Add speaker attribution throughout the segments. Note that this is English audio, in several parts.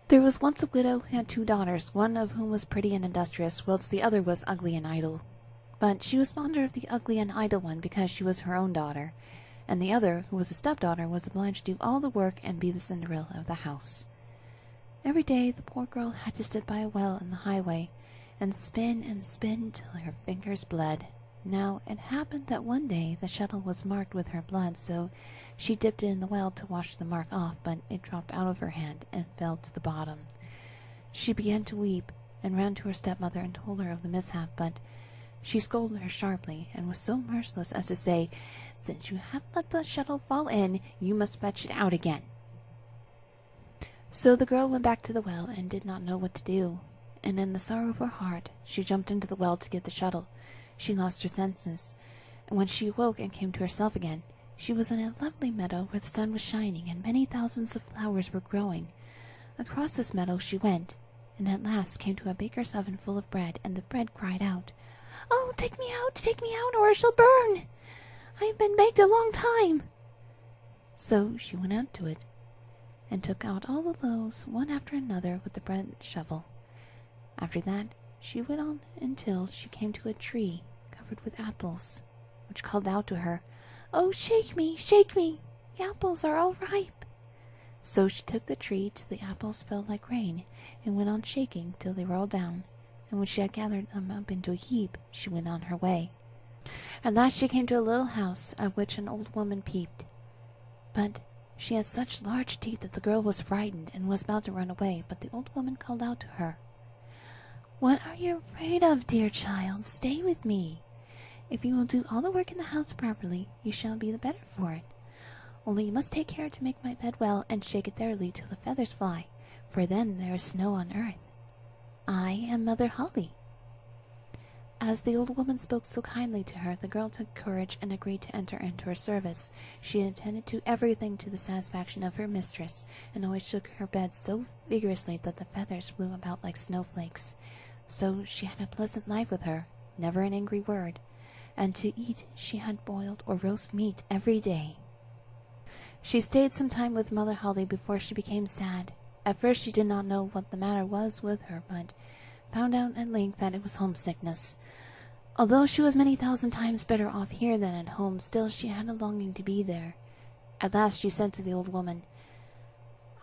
Speaker 1: There was once a widow who had 2 daughters, one of whom was pretty and industrious, whilst the other was ugly and idle. But she was fonder of the ugly and idle one because she was her own daughter, and the other, who was a stepdaughter, was obliged to do all the work and be the Cinderella of the house. Every day the poor girl had to sit by a well in the highway, and spin till her fingers bled. Now it happened that one day the shuttle was marked with her blood, so she dipped it in the well to wash the mark off, but it dropped out of her hand and fell to the bottom. She began to weep, and ran to her stepmother and told her of the mishap, but she scolded her sharply, and was so merciless as to say, "Since you have let the shuttle fall in, you must fetch it out again." So the girl went back to the well, and did not know what to do, and in the sorrow of her heart she jumped into the well to get the shuttle. She lost her senses, and when she awoke and came to herself again, she was in a lovely meadow where the sun was shining, and many thousands of flowers were growing. Across this meadow she went, and at last came to a baker's oven full of bread, and the bread cried out, "Oh, take me out, or I shall burn! I have been baked a long time." So she went out to it, and took out all the loaves, one after another, with the bread shovel. After that she went on until she came to a tree covered with apples, which called out to her, "Oh, shake me, the apples are all ripe." So she took the tree till the apples fell like rain, and went on shaking till they were all down, and when she had gathered them up into a heap, she went on her way. At last she came to a little house, at which an old woman peeped. But she had such large teeth that the girl was frightened, and was about to run away, but the old woman called out to her, "What are you afraid of, dear child? Stay with me. If you will do all the work in the house properly, you shall be the better for it. Only you must take care to make my bed well, and shake it thoroughly till the feathers fly, for then there is snow on earth. I am Mother Holle." As the old woman spoke so kindly to her, the girl took courage and agreed to enter into her service. She attended to everything to the satisfaction of her mistress, and always shook her bed so vigorously that the feathers flew about like snowflakes. So she had a pleasant life with her, never an angry word, and to eat she had boiled or roast meat every day. She stayed some time with Mother Holle before she became sad. At first she did not know what the matter was with her, but found out at length that it was homesickness. Although she was many thousand times better off here than at home, still she had a longing to be there. At last she said to the old woman,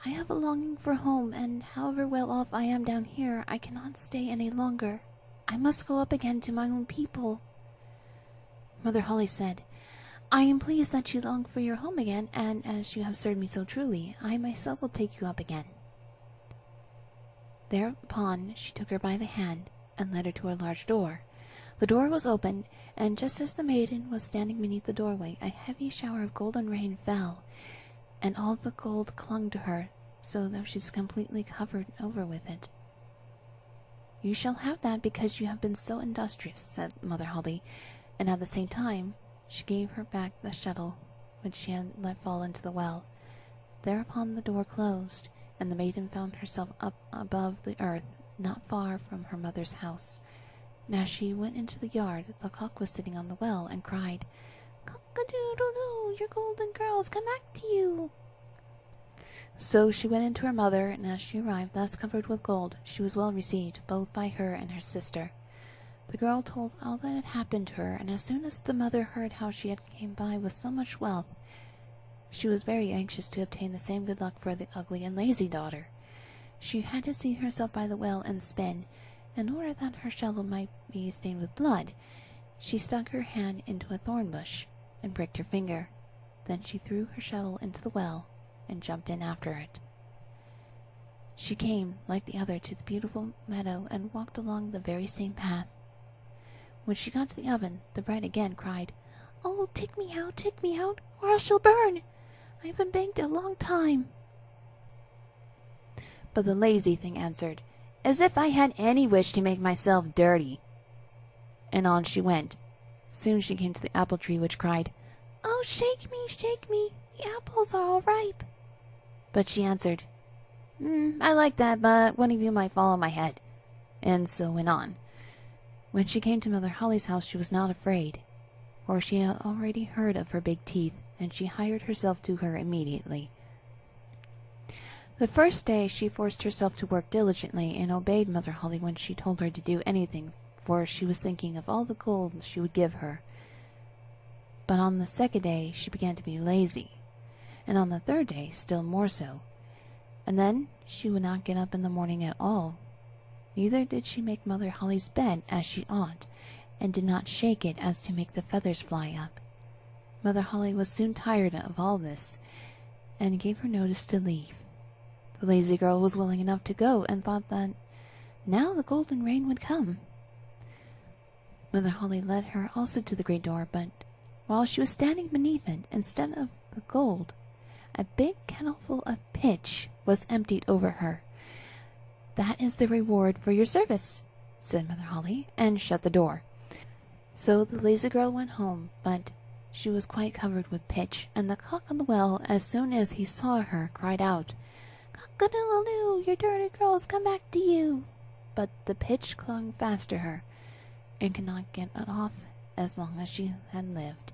Speaker 1: "I have a longing for home, and however well off I am down here, I cannot stay any longer. I must go up again to my own people." Mother Holle said, "I am pleased that you long for your home again, and as you have served me so truly, I myself will take you up again." Thereupon she took her by the hand, and led her to a large door. The door was open, and just as the maiden was standing beneath the doorway, a heavy shower of golden rain fell, and all the gold clung to her, so that she was completely covered over with it. "You shall have that because you have been so industrious," said Mother Holle, and at the same time she gave her back the shuttle which she had let fall into the well. Thereupon the door closed, and the maiden found herself up above the earth, not far from her mother's house. Now she went into the yard. The cock was sitting on the well, and cried, "Cock-a-doodle-doo, your golden curls come back to you." So she went into her mother, and as she arrived thus covered with gold, she was well received, both by her and her sister. The girl told all that had happened to her, and as soon as the mother heard how she had came by with so much wealth, she was very anxious to obtain the same good luck for the ugly and lazy daughter. She had to seat herself by the well and spin. In order that her shuttle might be stained with blood, she stuck her hand into a thorn bush and pricked her finger. Then she threw her shuttle into the well and jumped in after it. She came, like the other, to the beautiful meadow, and walked along the very same path. When she got to the oven, the bride again cried, "Oh, take me out, or I shall burn! I have been baked a long time." But the lazy thing answered, "As if I had any wish to make myself dirty." And on she went. Soon she came to the apple tree, which cried, "Oh, shake me, the apples are all ripe." But she answered, "I like that, but one of you might fall on my head," and so went on. When she came to Mother Holle's house she was not afraid, for she had already heard of her big teeth, and she hired herself to her immediately. The first day she forced herself to work diligently and obeyed Mother Holle when she told her to do anything, for she was thinking of all the gold she would give her. But on the second day she began to be lazy, and on the third day still more so. And then she would not get up in the morning at all. Neither did she make Mother Holle's bed as she ought, and did not shake it as to make the feathers fly up. Mother Holle was soon tired of all this, and gave her notice to leave. The lazy girl was willing enough to go, and thought that now the golden rain would come. Mother Holle led her also to the great door, but while she was standing beneath it, instead of the gold, a big kettleful of pitch was emptied over her. "That is the reward for your service," said Mother Holle, and shut the door. So the lazy girl went home, but she was quite covered with pitch, and the cock on the well, as soon as he saw her, cried out, "Cock-a-doodle-doo, your dirty girl's come back to you!" But the pitch clung fast to her, and could not get it off as long as she had lived.